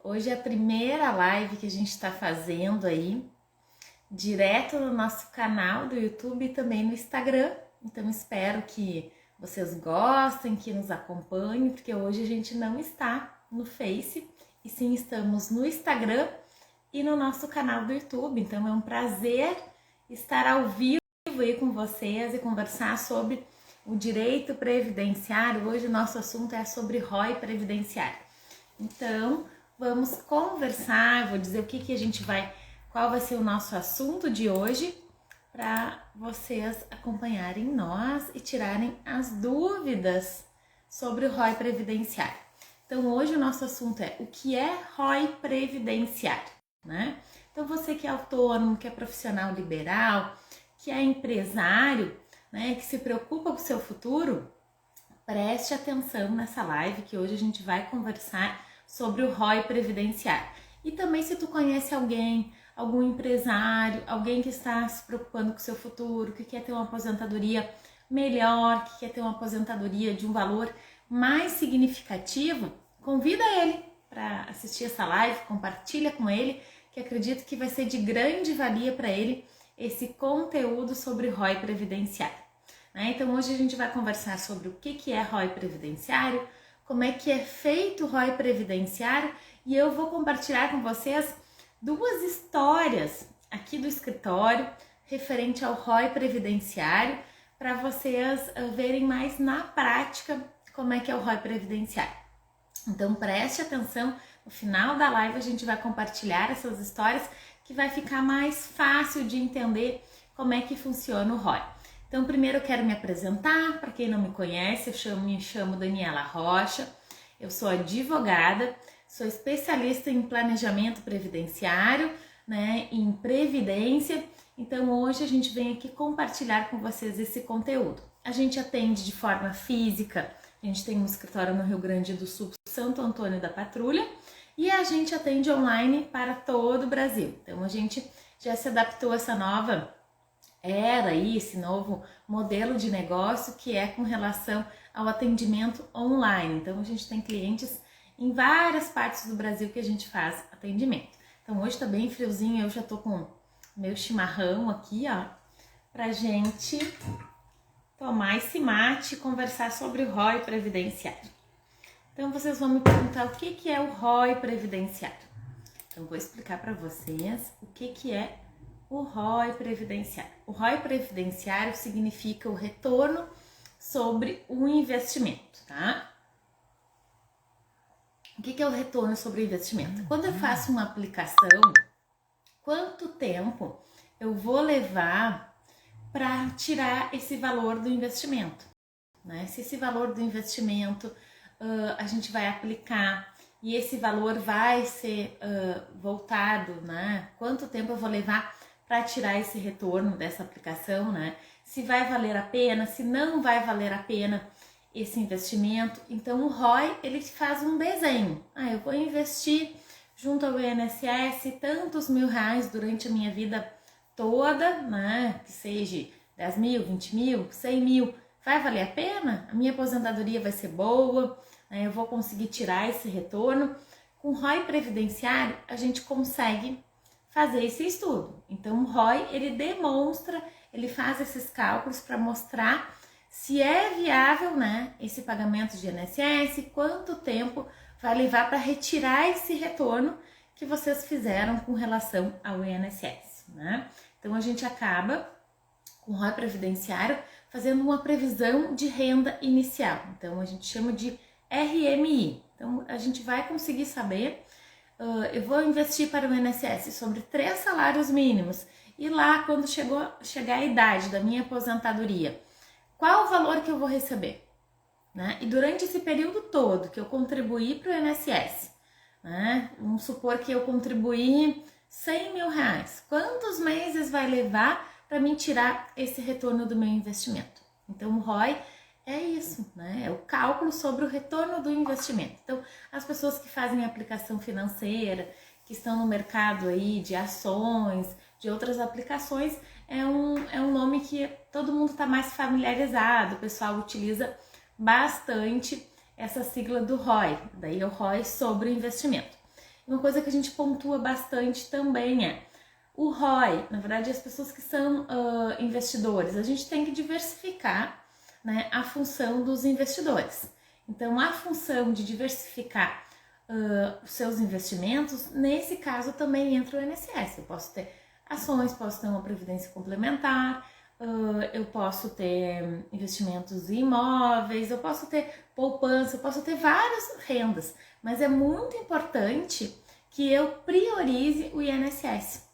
Hoje é a primeira live que a gente está fazendo aí, direto no nosso canal do YouTube e também no Instagram. Então espero que vocês gostem, que nos acompanhem, porque hoje a gente não está no Face, e sim estamos no Instagram e no nosso canal do YouTube. Então é um prazer estar ao vivo aí com vocês e conversar sobre o direito previdenciário. Hoje o nosso assunto é sobre ROI previdenciário. Então, vamos conversar, vou dizer qual vai ser o nosso assunto de hoje, para vocês acompanharem nós e tirarem as dúvidas sobre o ROI previdenciário. Então, hoje o nosso assunto é o que é ROI previdenciário, né? Então, você que é autônomo, que é profissional liberal, que é empresário, né, que se preocupa com o seu futuro, preste atenção nessa live que hoje a gente vai conversar sobre o ROI previdenciário. E também, se tu conhece alguém, algum empresário, alguém que está se preocupando com o seu futuro, que quer ter uma aposentadoria melhor, que quer ter uma aposentadoria de um valor mais significativo, convida ele para assistir essa live, compartilha com ele, que acredito que vai ser de grande valia para ele esse conteúdo sobre ROI previdenciário. Então hoje a gente vai conversar sobre o que é ROI previdenciário, como é que é feito o ROI previdenciário, e eu vou compartilhar com vocês duas histórias aqui do escritório referente ao ROI previdenciário, para vocês verem mais na prática como é que é o ROI previdenciário. Então preste atenção, no final da live a gente vai compartilhar essas histórias, que vai ficar mais fácil de entender como é que funciona o ROI. Então, primeiro eu quero me apresentar, para quem não me conhece, me chamo Daniela Rocha, eu sou advogada, sou especialista em planejamento previdenciário, né, em previdência. Então, hoje a gente vem aqui compartilhar com vocês esse conteúdo. A gente atende de forma física, a gente tem um escritório no Rio Grande do Sul, Santo Antônio da Patrulha, e a gente atende online para todo o Brasil. Então, a gente já se adaptou a essa nova era aí, esse novo modelo de negócio, que é com relação ao atendimento online. Então, a gente tem clientes em várias partes do Brasil que a gente faz atendimento. Então, hoje tá bem friozinho, eu já tô com meu chimarrão aqui, ó, pra gente tomar esse mate e conversar sobre o ROI previdenciário. Então, vocês vão me perguntar o que é o ROI previdenciário. Então, vou explicar para vocês o que é o ROI previdenciário. O ROI previdenciário significa o retorno sobre o investimento, tá? O que é o retorno sobre o investimento? Quando eu faço uma aplicação, quanto tempo eu vou levar para tirar esse valor do investimento, né? Se esse valor do investimento a gente vai aplicar e esse valor vai ser voltado, né? Quanto tempo eu vou levar para tirar esse retorno dessa aplicação, né? Se vai valer a pena, se não vai valer a pena esse investimento. Então o ROI, ele faz um desenho. Eu vou investir junto ao INSS tantos mil reais durante a minha vida toda, né? Que seja 10 mil, 20 mil, 100 mil. Vai valer a pena? A minha aposentadoria vai ser boa? Eu vou conseguir tirar esse retorno? Com o ROI previdenciário, a gente consegue fazer esse estudo. Então, o ROI, ele demonstra, ele faz esses cálculos para mostrar se é viável, né, esse pagamento de INSS, quanto tempo vai levar para retirar esse retorno que vocês fizeram com relação ao INSS, né? Então, a gente acaba, com o ROI previdenciário, fazendo uma previsão de renda inicial. Então, a gente chama de RMI. Então, a gente vai conseguir saber, eu vou investir para o INSS sobre 3 salários mínimos, e lá, quando chegar a idade da minha aposentadoria, qual o valor que eu vou receber, né? E durante esse período todo que eu contribuí para o INSS, né? Vamos supor que eu contribuí 100 mil reais, quantos meses vai levar para mim tirar esse retorno do meu investimento? Então, o ROI é isso, né? É o cálculo sobre o retorno do investimento. Então, as pessoas que fazem aplicação financeira, que estão no mercado aí de ações, de outras aplicações, é um nome que todo mundo está mais familiarizado, o pessoal utiliza bastante essa sigla do ROI, daí é o ROI sobre o investimento. Uma coisa que a gente pontua bastante também é o ROI, na verdade, as pessoas que são investidores, a gente tem que diversificar, né, a função dos investidores. Então, a função de diversificar os seus investimentos, nesse caso também entra o INSS. Eu posso ter ações, posso ter uma previdência complementar, eu posso ter investimentos em imóveis, eu posso ter poupança, eu posso ter várias rendas, mas é muito importante que eu priorize o INSS.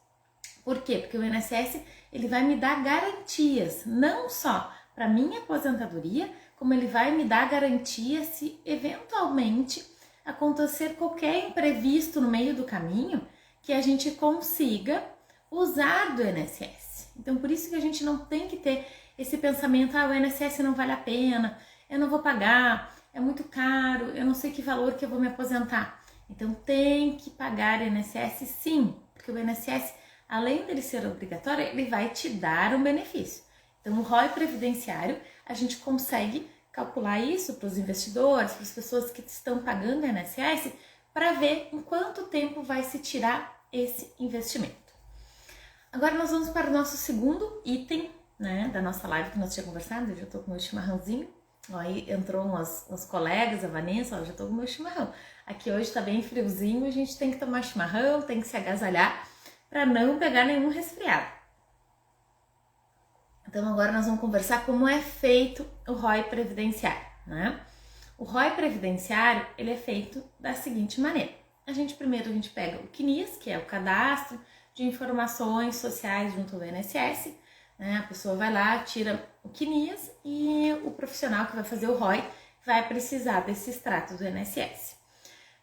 Por quê? Porque o INSS ele vai me dar garantias, não só para minha aposentadoria, como ele vai me dar garantia se eventualmente acontecer qualquer imprevisto no meio do caminho, que a gente consiga usar do INSS. Então, por isso que a gente não tem que ter esse pensamento, o INSS não vale a pena, eu não vou pagar, é muito caro, eu não sei que valor que eu vou me aposentar. Então, tem que pagar INSS sim, porque o INSS, além dele ser obrigatório, ele vai te dar um benefício. Então, o ROI previdenciário, a gente consegue calcular isso para os investidores, para as pessoas que estão pagando INSS, para ver em quanto tempo vai se tirar esse investimento. Agora nós vamos para o nosso segundo item, né, da nossa live que nós tínhamos conversado. Eu já estou com o meu chimarrãozinho. Ó, aí entrou uns colegas, a Vanessa, ó, eu já estou com o meu chimarrão. Aqui hoje está bem friozinho, a gente tem que tomar chimarrão, tem que se agasalhar para não pegar nenhum resfriado. Então agora nós vamos conversar como é feito o ROI previdenciário, né? O ROI previdenciário, ele é feito da seguinte maneira. Primeiro a gente pega o CNIS, que é o cadastro de informações sociais junto ao INSS, né? A pessoa vai lá, tira o CNIS e o profissional que vai fazer o ROI vai precisar desse extrato do INSS.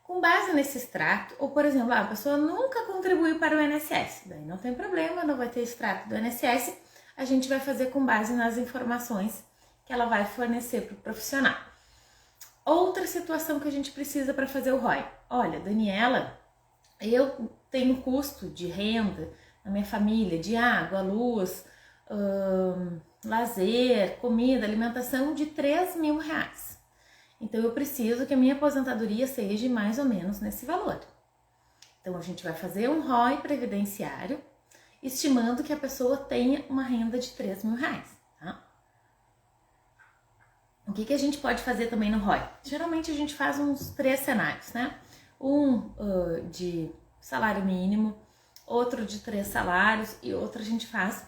Com base nesse extrato, ou por exemplo, a pessoa nunca contribuiu para o INSS, daí não tem problema, não vai ter extrato do INSS, a gente vai fazer com base nas informações que ela vai fornecer para o profissional. Outra situação que a gente precisa para fazer o ROI. Olha, Daniela, eu tenho custo de renda na minha família, de água, luz, lazer, comida, alimentação de R$3.000. Então eu preciso que a minha aposentadoria seja mais ou menos nesse valor. Então a gente vai fazer um ROI previdenciário, estimando que a pessoa tenha uma renda de R$3.000, tá? O que a gente pode fazer também no ROI? Geralmente a gente faz uns 3 cenários, né? Um de salário mínimo, outro de 3 salários e outro a gente faz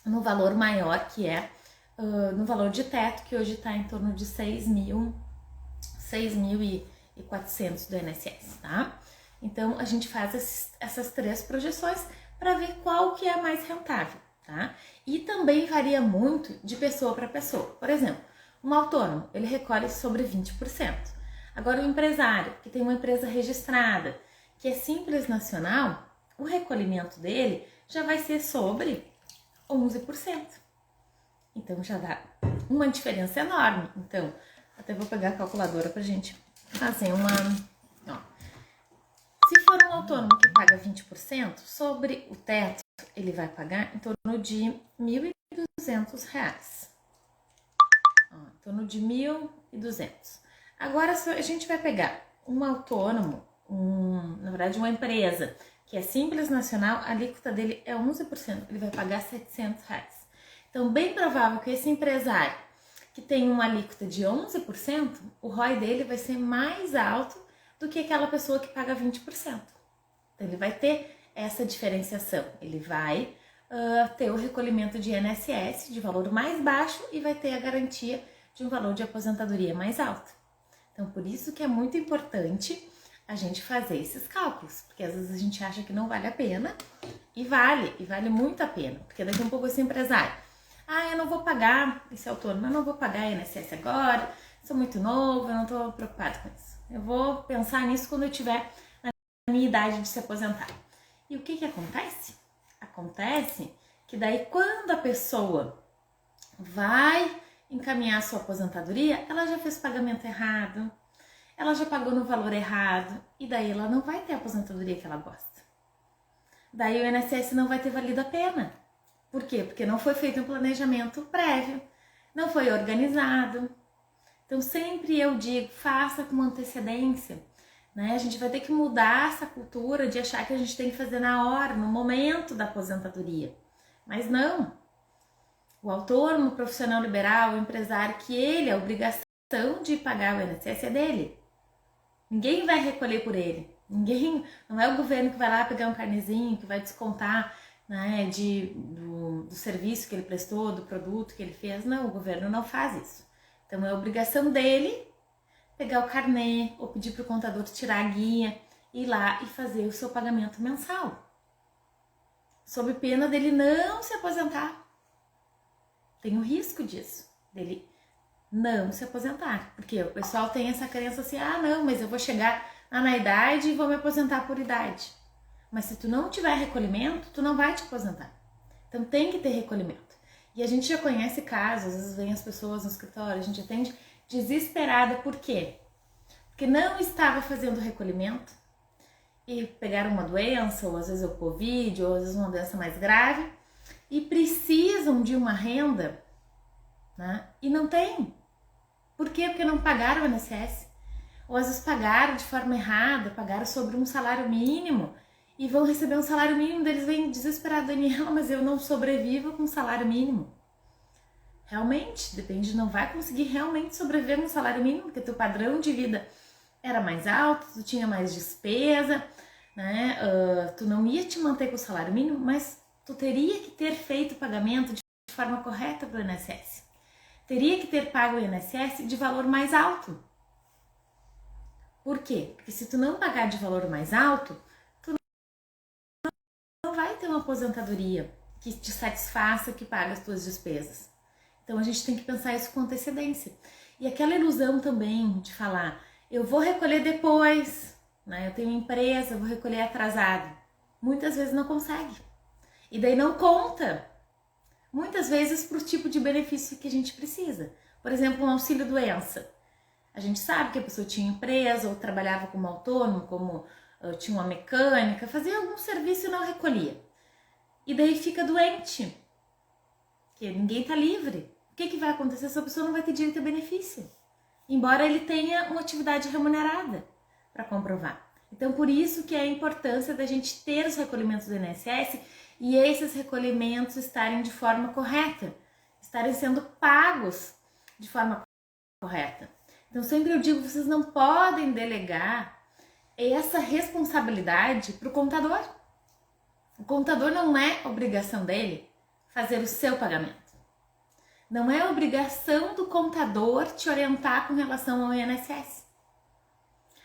no valor maior, que é no valor de teto, que hoje está em torno de 6.400 do INSS, tá? Então a gente faz essas 3 projeções para ver qual que é a mais rentável, tá? E também varia muito de pessoa para pessoa. Por exemplo, um autônomo, ele recolhe sobre 20%. Agora, o empresário, que tem uma empresa registrada, que é Simples Nacional, o recolhimento dele já vai ser sobre 11%. Então, já dá uma diferença enorme. Então, até vou pegar a calculadora pra gente fazer uma... Ó. Se for um autônomo que paga 20%, sobre o teto, ele vai pagar em torno de R$1.200. Em torno de 1.200. Agora, se a gente vai pegar um autônomo, na verdade uma empresa, que é Simples Nacional, a alíquota dele é 11%, ele vai pagar R$700. Então, bem provável que esse empresário que tem uma alíquota de 11%, o ROI dele vai ser mais alto do que aquela pessoa que paga 20%. Então, ele vai ter essa diferenciação, ele vai ter o recolhimento de INSS de valor mais baixo e vai ter a garantia de um valor de aposentadoria mais alto. Então, por isso que é muito importante a gente fazer esses cálculos, porque às vezes a gente acha que não vale a pena, e vale muito a pena, porque daqui a um pouco esse empresário, eu não vou pagar esse autônomo, eu não vou pagar INSS agora, sou muito novo, eu não estou preocupado com isso. Eu vou pensar nisso quando eu tiver na minha idade de se aposentar. E o que acontece? Acontece que daí quando a pessoa vai encaminhar a sua aposentadoria, ela já fez pagamento errado, ela já pagou no valor errado, e daí ela não vai ter a aposentadoria que ela gosta. Daí o INSS não vai ter valido a pena. Por quê? Porque não foi feito um planejamento prévio, não foi organizado. Então sempre eu digo, faça com antecedência. né? A gente vai ter que mudar essa cultura de achar que a gente tem que fazer na hora, no momento da aposentadoria. Mas não. O autônomo, o profissional liberal, o empresário, que ele, a obrigação de pagar o INSS é dele. Ninguém vai recolher por ele. Não é o governo que vai lá pegar um carnezinho, que vai descontar, né, do serviço que ele prestou, do produto que ele fez. Não, o governo não faz isso. Então é obrigação dele pegar o carnê ou pedir para o contador tirar a guia, ir lá e fazer o seu pagamento mensal. Sob pena dele não se aposentar. Tem o risco disso, dele não se aposentar. Porque o pessoal tem essa crença assim, não, mas eu vou chegar na idade e vou me aposentar por idade. Mas se tu não tiver recolhimento, tu não vai te aposentar. Então tem que ter recolhimento. E a gente já conhece casos, às vezes vem as pessoas no escritório, a gente atende desesperada, por quê? Porque não estava fazendo recolhimento e pegaram uma doença, ou às vezes o Covid, ou às vezes uma doença mais grave, e precisam de uma renda, né? E não tem. Por quê? Porque não pagaram o INSS. Ou às vezes pagaram de forma errada, pagaram sobre um salário mínimo e vão receber um salário mínimo, eles vêm desesperados, Daniela, mas eu não sobrevivo com salário mínimo. Realmente, depende, não vai conseguir realmente sobreviver com salário mínimo, porque teu padrão de vida era mais alto, tu tinha mais despesa, né? Tu não ia te manter com o salário mínimo, mas tu teria que ter feito o pagamento de forma correta para o INSS. Teria que ter pago o INSS de valor mais alto. Por quê? Porque se tu não pagar de valor mais alto, tu não vai ter uma aposentadoria que te satisfaça, que pague as tuas despesas. Então a gente tem que pensar isso com antecedência. E aquela ilusão também de falar, eu vou recolher depois, né? Eu tenho empresa, eu vou recolher atrasado. Muitas vezes não consegue. E daí não conta. Muitas vezes para o tipo de benefício que a gente precisa. Por exemplo, um auxílio doença. A gente sabe que a pessoa tinha empresa ou trabalhava como autônomo, como tinha uma mecânica, fazia algum serviço e não recolhia. E daí fica doente, porque ninguém está livre. O que vai acontecer? Essa pessoa não vai ter direito a benefício, embora ele tenha uma atividade remunerada para comprovar. Então, por isso que é a importância da gente ter os recolhimentos do INSS e esses recolhimentos estarem de forma correta, estarem sendo pagos de forma correta. Então, sempre eu digo, vocês não podem delegar essa responsabilidade para o contador. O contador não é obrigação dele fazer o seu pagamento. Não é obrigação do contador te orientar com relação ao INSS.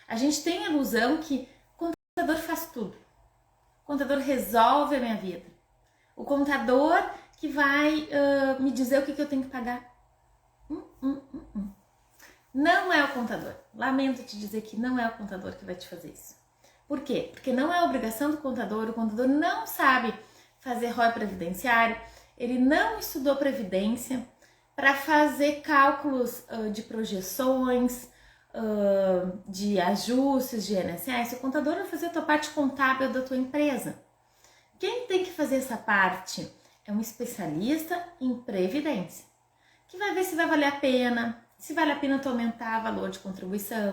A gente tem a ilusão que o contador faz tudo. O contador resolve a minha vida. O contador que vai me dizer o que eu tenho que pagar. Não é o contador. Lamento te dizer que não é o contador que vai te fazer isso. Por quê? Porque não é obrigação do contador. O contador não sabe fazer ROI previdenciário. Ele não estudou previdência para fazer cálculos de projeções, de ajustes de INSS. O contador vai fazer a tua parte contábil da tua empresa. Quem tem que fazer essa parte é um especialista em previdência, que vai ver se vai valer a pena, se vale a pena tu aumentar o valor de contribuição,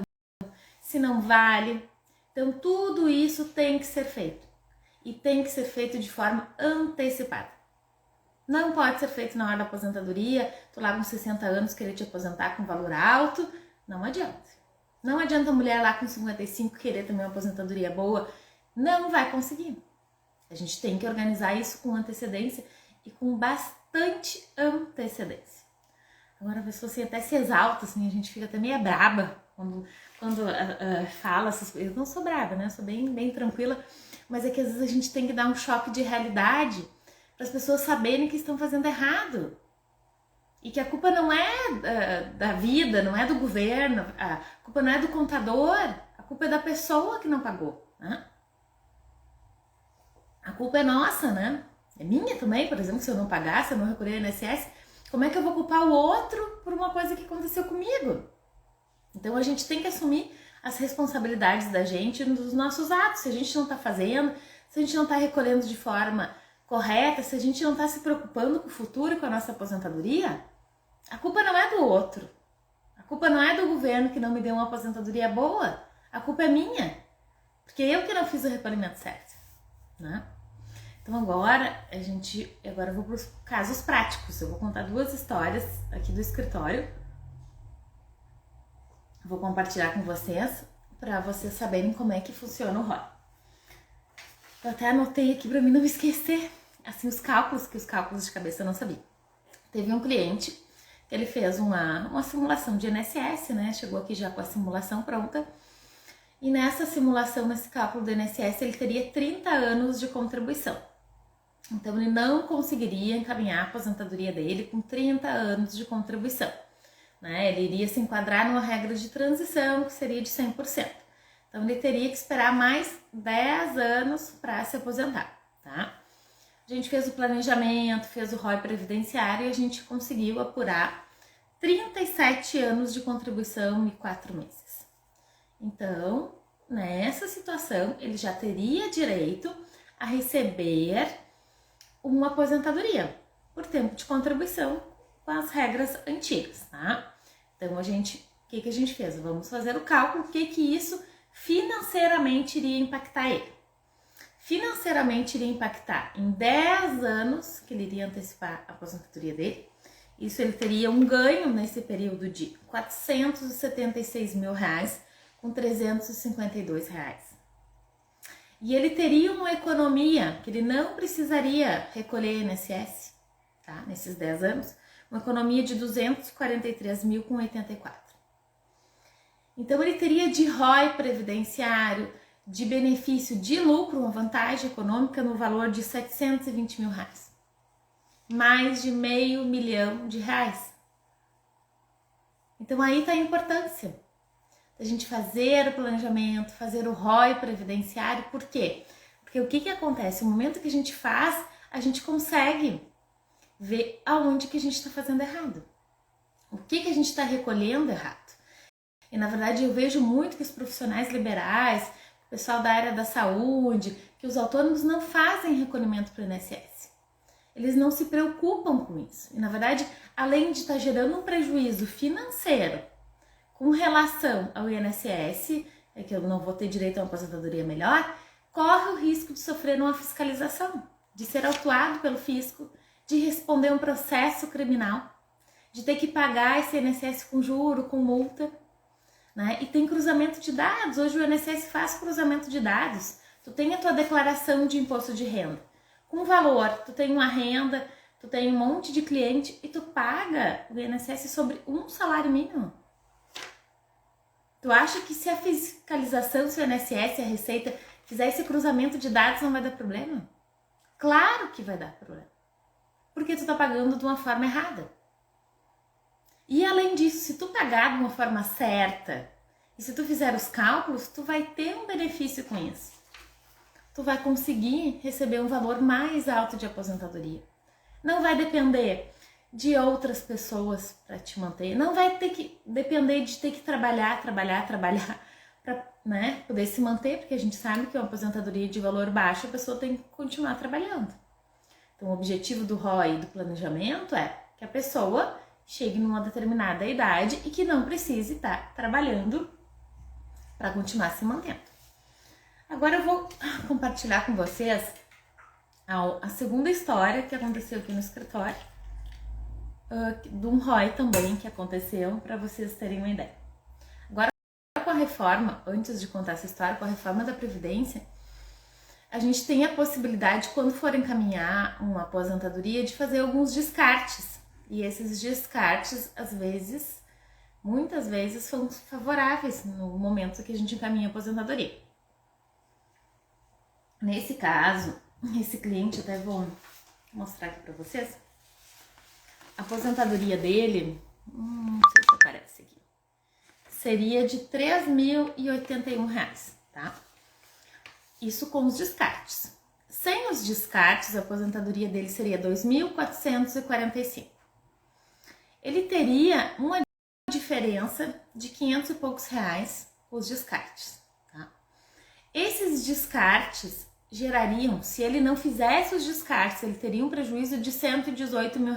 se não vale. Então tudo isso tem que ser feito e tem que ser feito de forma antecipada. Não pode ser feito na hora da aposentadoria, tu lá com 60 anos querer te aposentar com valor alto, não adianta. Não adianta a mulher lá com 55 querer também uma aposentadoria boa, não vai conseguir. A gente tem que organizar isso com antecedência e com bastante antecedência. Agora a pessoa assim, até se exalta, assim, a gente fica até meio braba quando fala essas coisas. Eu não sou braba, né? Eu sou bem tranquila, mas é que às vezes a gente tem que dar um choque de realidade para as pessoas saberem que estão fazendo errado. E que a culpa não é da vida, não é do governo, a culpa não é do contador, a culpa é da pessoa que não pagou, né? A culpa é nossa, né? É minha também, por exemplo, se eu não pagar, se eu não recolher o INSS, como é que eu vou culpar o outro por uma coisa que aconteceu comigo? Então a gente tem que assumir as responsabilidades da gente nos nossos atos. Se a gente não está fazendo, se a gente não está recolhendo de forma correta, se a gente não está se preocupando com o futuro e com a nossa aposentadoria, a culpa não é do outro. A culpa não é do governo que não me deu uma aposentadoria boa. A culpa é minha, porque eu que não fiz o recolhimento certo, né? Então agora eu vou para os casos práticos. Eu vou contar 2 histórias aqui do escritório. Vou compartilhar com vocês para vocês saberem como é que funciona o ROI. Eu até anotei aqui para mim não me esquecer, assim, os cálculos de cabeça eu não sabia. Teve um cliente que ele fez uma simulação de INSS, né? Chegou aqui já com a simulação pronta. E nessa simulação, nesse cálculo do INSS, ele teria 30 anos de contribuição. Então, ele não conseguiria encaminhar a aposentadoria dele com 30 anos de contribuição, né? Ele iria se enquadrar numa regra de transição, que seria de 100%. Então, ele teria que esperar mais 10 anos para se aposentar, tá? A gente fez o planejamento, fez o ROI previdenciário e a gente conseguiu apurar 37 anos de contribuição e 4 meses. Então, nessa situação, ele já teria direito a receber uma aposentadoria por tempo de contribuição com as regras antigas, tá? Então, o que a gente fez? Vamos fazer o cálculo, o que isso financeiramente iria impactar ele. Financeiramente iria impactar em 10 anos, que ele iria antecipar a aposentadoria dele. Isso ele teria um ganho nesse período de R$ 476 mil com R$ 352. E ele teria uma economia que ele não precisaria recolher INSS, tá? Nesses 10 anos, uma economia de R$ 243.084. Então ele teria de ROI previdenciário, de benefício de lucro, uma vantagem econômica no valor de R$ 720 mil. Mais de R$500 mil. Então aí está a importância da gente fazer o planejamento, fazer o ROI previdenciário. Por quê? Porque o que acontece? No momento que a gente faz, a gente consegue ver aonde que a gente está fazendo errado. O que a gente está recolhendo errado. E na verdade eu vejo muito que os profissionais liberais, o pessoal da área da saúde, que os autônomos não fazem recolhimento para o INSS. Eles não se preocupam com isso. E na verdade, além de estar gerando um prejuízo financeiro com relação ao INSS, é que eu não vou ter direito a uma aposentadoria melhor, corre o risco de sofrer uma fiscalização, de ser autuado pelo fisco, de responder um processo criminal, de ter que pagar esse INSS com juro, com multa, né? E tem cruzamento de dados. Hoje o INSS faz cruzamento de dados. Tu tem a tua declaração de imposto de renda com valor, tu tem uma renda, tu tem um monte de cliente e tu paga o INSS sobre um salário mínimo. Tu acha que se a fiscalização, se o INSS, a Receita, fizer esse cruzamento de dados não vai dar problema? Claro que vai dar problema. Porque tu tá pagando de uma forma errada. E além disso, se tu pagar de uma forma certa e se tu fizer os cálculos, tu vai ter um benefício com isso. Tu vai conseguir receber um valor mais alto de aposentadoria. Não vai depender de outras pessoas para te manter. Não vai ter que depender de ter que trabalhar para, né, poder se manter, porque a gente sabe que uma aposentadoria de valor baixo a pessoa tem que continuar trabalhando. Então, o objetivo do ROI e do planejamento é que a pessoa chegue numa determinada idade e que não precise estar trabalhando para continuar se mantendo. Agora eu vou compartilhar com vocês a segunda história que aconteceu aqui no escritório, de um ROI também que aconteceu, para vocês terem uma ideia. Agora, com a reforma, antes de contar essa história, com a reforma da Previdência, a gente tem a possibilidade, quando for encaminhar uma aposentadoria, de fazer alguns descartes. E esses descartes, às vezes, muitas vezes, são favoráveis no momento que a gente encaminha a aposentadoria. Nesse caso, esse cliente, até vou mostrar aqui para vocês, a aposentadoria dele, não sei se aparece aqui, seria de R$ 3.081, tá? Isso com os descartes. Sem os descartes, a aposentadoria dele seria R$ 2.445. Ele teria uma diferença de 500 e poucos reais com os descartes, tá? Esses descartes gerariam, se ele não fizesse os descartes, ele teria um prejuízo de R$ 118 mil.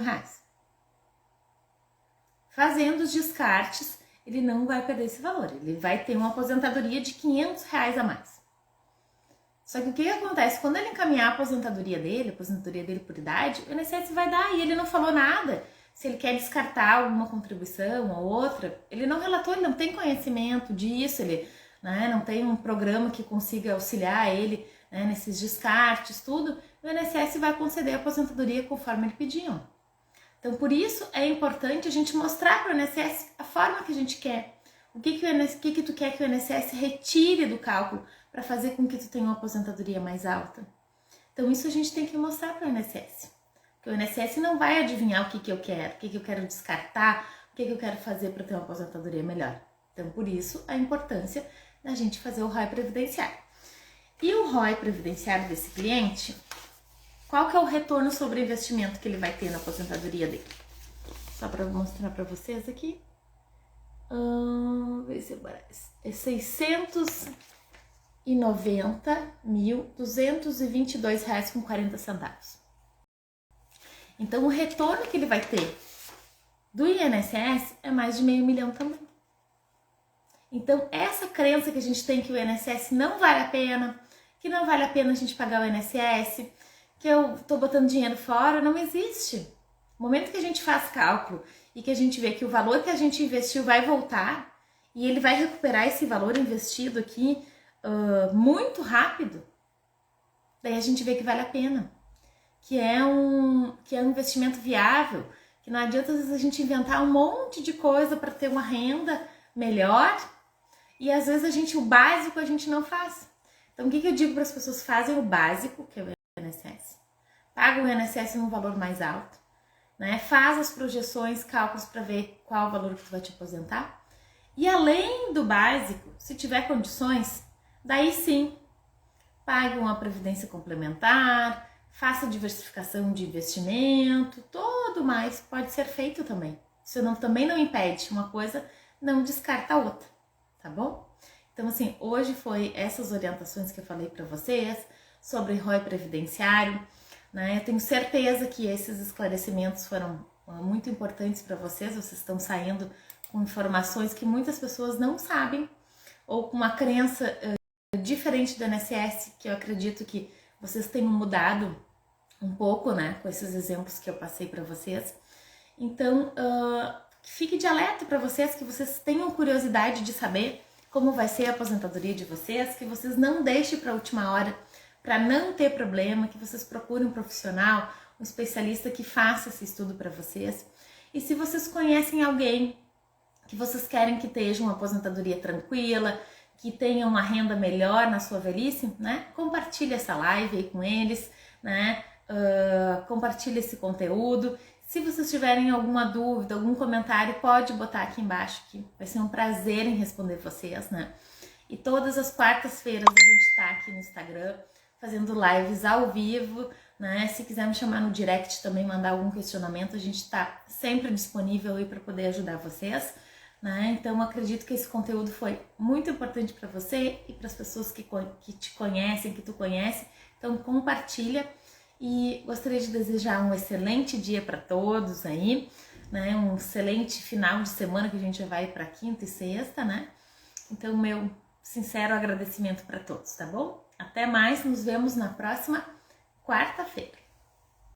Fazendo os descartes, ele não vai perder esse valor, ele vai ter uma aposentadoria de R$500 a mais. Só que o que acontece? Quando ele encaminhar a aposentadoria dele por idade, o INSS vai dar e ele não falou nada. Se ele quer descartar alguma contribuição ou outra, ele não relatou, ele não tem conhecimento disso, ele não tem um programa que consiga auxiliar ele nesses descartes, tudo. O INSS vai conceder a aposentadoria conforme ele pediu. Então, por isso é importante a gente mostrar para o INSS a forma que a gente quer. O que tu quer que o INSS retire do cálculo para fazer com que tu tenha uma aposentadoria mais alta. Então, isso a gente tem que mostrar para o INSS. Porque o INSS não vai adivinhar o que eu quero, o que eu quero descartar, o que eu quero fazer para ter uma aposentadoria melhor. Então, por isso, a importância da gente fazer o ROI previdenciário. E o ROI previdenciário desse cliente, qual que é o retorno sobre o investimento que ele vai ter na aposentadoria dele? Só para mostrar para vocês aqui. Ver se é R$690.222,40. Então, o retorno que ele vai ter do INSS é mais de R$500 mil também. Então, essa crença que a gente tem que o INSS não vale a pena, que não vale a pena a gente pagar o INSS, que eu tô botando dinheiro fora, não existe. No momento que a gente faz cálculo e que a gente vê que o valor que a gente investiu vai voltar e ele vai recuperar esse valor investido aqui muito rápido, daí a gente vê que vale a pena, que é um investimento viável, que não adianta às vezes a gente inventar um monte de coisa para ter uma renda melhor e às vezes o básico a gente não faz. Então, o que eu digo para as pessoas? Fazem o básico, que é o INSS, pagam o INSS num valor mais alto, faz as projeções, cálculos para ver qual o valor que tu vai te aposentar. E além do básico, se tiver condições, daí sim, pague uma previdência complementar, faça diversificação de investimento, tudo mais pode ser feito também. Isso também não impede uma coisa, não descarta a outra, tá bom? Então, assim, hoje foi essas orientações que eu falei para vocês sobre ROI previdenciário, Eu tenho certeza que esses esclarecimentos foram muito importantes para vocês. Vocês estão saindo com informações que muitas pessoas não sabem ou com uma crença diferente do INSS, que eu acredito que vocês tenham mudado um pouco, com esses exemplos que eu passei para vocês. Então, fique de alerta para vocês, que vocês tenham curiosidade de saber como vai ser a aposentadoria de vocês, que vocês não deixem para a última hora para não ter problema, que vocês procurem um profissional, um especialista que faça esse estudo para vocês. E se vocês conhecem alguém que vocês querem que tenha uma aposentadoria tranquila, que tenha uma renda melhor na sua velhice, compartilhe essa live aí com eles, compartilhe esse conteúdo. Se vocês tiverem alguma dúvida, algum comentário, pode botar aqui embaixo, que vai ser um prazer em responder vocês, E todas as quartas-feiras a gente tá aqui no Instagram, fazendo lives ao vivo, Se quiser me chamar no direct também, mandar algum questionamento, a gente tá sempre disponível aí para poder ajudar vocês, Então, acredito que esse conteúdo foi muito importante para você e para as pessoas que te conhecem, que tu conhece. Então, compartilha. E gostaria de desejar um excelente dia para todos aí, Um excelente final de semana, que a gente vai para quinta e sexta, Então, meu sincero agradecimento para todos, tá bom? Até mais, nos vemos na próxima quarta-feira.